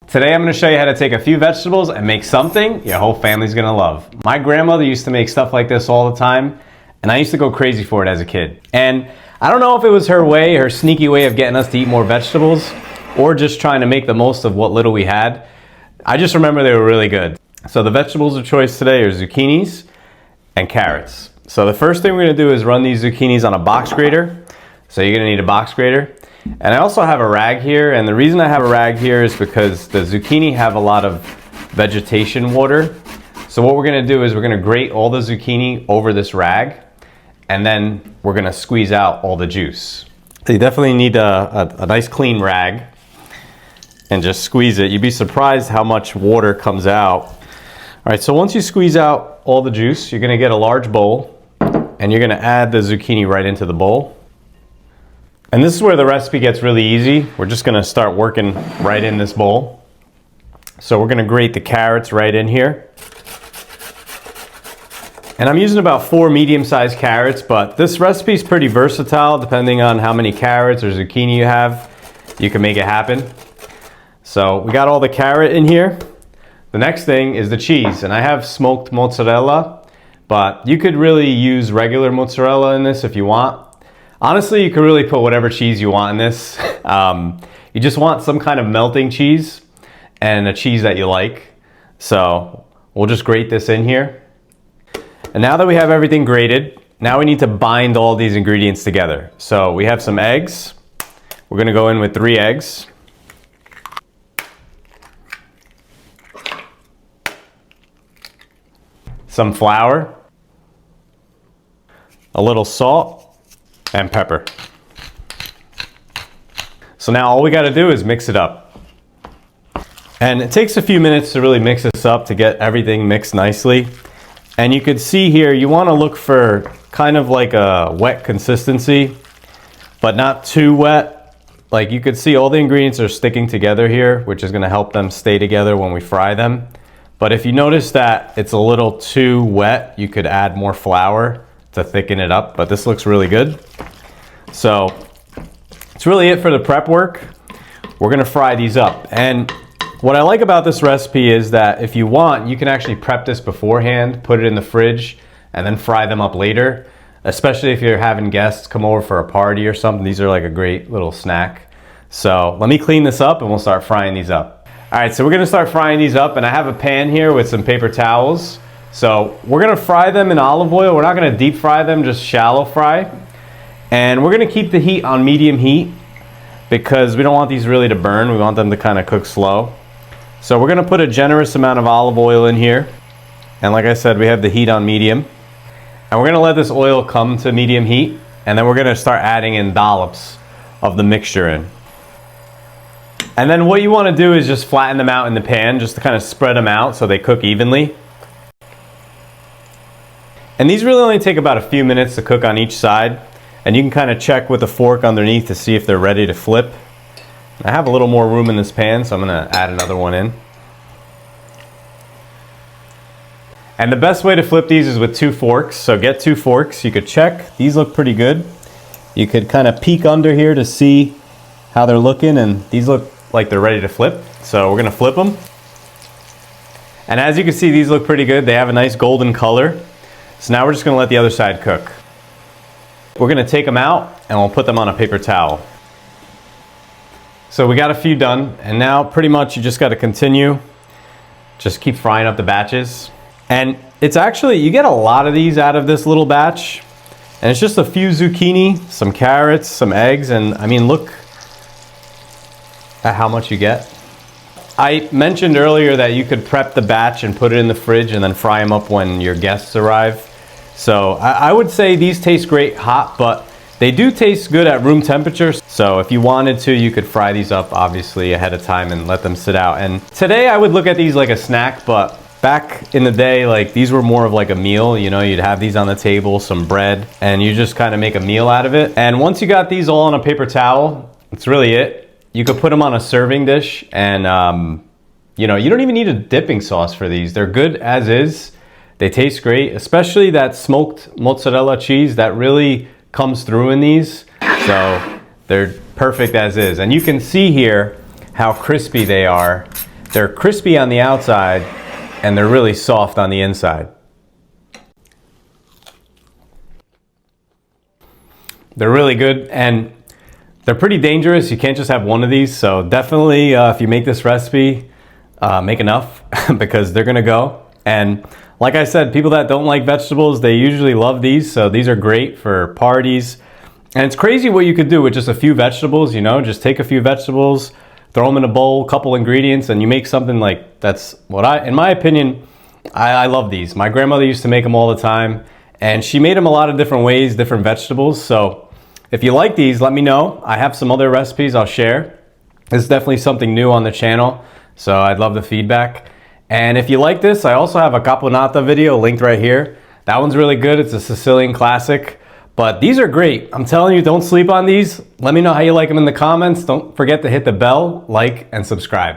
Today I'm going to show you how to take a few vegetables and make something your whole family's going to love. My grandmother used to make stuff like this all the time, and I used to go crazy for it as a kid. And I don't know if it was her way, her sneaky way of getting us to eat more vegetables, or just trying to make the most of what little we had. I just remember they were really good. So the vegetables of choice today are zucchinis and carrots. So the first thing we're going to do is run these zucchinis on a box grater. So you're going to need a box grater. And I also have a rag here, and the reason I have a rag here is because the zucchini have a lot of vegetation water. So what we're going to do is we're going to grate all the zucchini over this rag, and then we're going to squeeze out all the juice. So you definitely need a nice clean rag and just squeeze it. You'd be surprised how much water comes out. All right, so once you squeeze out all the juice, you're going to get a large bowl, and you're going to add the zucchini right into the bowl. And this is where the recipe gets really easy. We're just gonna start working right in this bowl. So we're gonna grate the carrots right in here. And I'm using about 4 medium-sized carrots, but this recipe is pretty versatile. Depending on how many carrots or zucchini you have, you can make it happen. So we got all the carrot in here. The next thing is the cheese, and I have smoked mozzarella, but you could really use regular mozzarella in this if you want. Honestly, you can really put whatever cheese you want in this. You just want some kind of melting cheese and a cheese that you like. So we'll just grate this in here. And now that we have everything grated, now we need to bind all these ingredients together. So we have some eggs. We're gonna go in with 3 eggs. Some flour, a little salt, and pepper. So now all we got to do is mix it up. And it takes a few minutes to really mix this up to get everything mixed nicely. And you can see here, you want to look for kind of like a wet consistency, but not too wet. Like you could see all the ingredients are sticking together here, which is going to help them stay together when we fry them. But if you notice that it's a little too wet, you could add more flour to thicken it up, but this looks really good. So it's really it for the prep work. We're gonna fry these up. And what I like about this recipe is that if you want, you can actually prep this beforehand, put it in the fridge, and then fry them up later, especially if you're having guests come over for a party or something. These are like a great little snack. So let me clean this up and we'll start frying these up. All right, so we're gonna start frying these up, and I have a pan here with some paper towels. So we're gonna fry them in olive oil. We're not gonna deep fry them, just shallow fry. And we're gonna keep the heat on medium heat because we don't want these really to burn. We want them to kind of cook slow. So we're gonna put a generous amount of olive oil in here. And like I said, we have the heat on medium. And we're gonna let this oil come to medium heat, and then we're gonna start adding in dollops of the mixture in. And then what you wanna do is just flatten them out in the pan, just to kind of spread them out so they cook evenly. And these really only take about a few minutes to cook on each side, and you can kind of check with a fork underneath to see if they're ready to flip. I have a little more room in this pan, so I'm gonna add another one in. And the best way to flip these is with 2 forks, so get 2 forks. You could check, these look pretty good. You could kind of peek under here to see how they're looking, and these look like they're ready to flip. So we're gonna flip them. And as you can see, these look pretty good. They have a nice golden color. So now we're just gonna let the other side cook. We're gonna take them out and we'll put them on a paper towel. So we got a few done, and now pretty much you just gotta continue. Just keep frying up the batches. And it's actually, you get a lot of these out of this little batch. And it's just a few zucchini, some carrots, some eggs, and I mean, look at how much you get. I mentioned earlier that you could prep the batch and put it in the fridge and then fry them up when your guests arrive. So I would say these taste great hot, but they do taste good at room temperature. So if you wanted to, you could fry these up obviously ahead of time and let them sit out. And today I would look at these like a snack, but back in the day, like these were more of like a meal. You know, you'd have these on the table, some bread, and you just kind of make a meal out of it. And once you got these all on a paper towel, that's really it. You could put them on a serving dish, and you know, you don't even need a dipping sauce for these. They're good as is. They taste great, especially that smoked mozzarella cheese that really comes through in these. So they're perfect as is. And you can see here how crispy they are They're crispy on the outside and they're really soft on the inside. They're really good and they're pretty dangerous. You can't just have one of these. So definitely if you make this recipe, make enough because they're gonna go. And like I said, people that don't like vegetables, they usually love these. So these are great for parties. And it's crazy what you could do with just a few vegetables, you know, just take a few vegetables, throw them in a bowl, couple ingredients, and you make something like, that's what in my opinion, I love these. My grandmother used to make them all the time and she made them a lot of different ways, different vegetables. So if you like these, let me know. I have some other recipes I'll share. This is definitely something new on the channel, so I'd love the feedback. And if you like this, I also have a caponata video linked right here. That one's really good. It's a Sicilian classic, but these are great. I'm telling you, don't sleep on these. Let me know how you like them in the comments. Don't forget to hit the bell, like, and subscribe.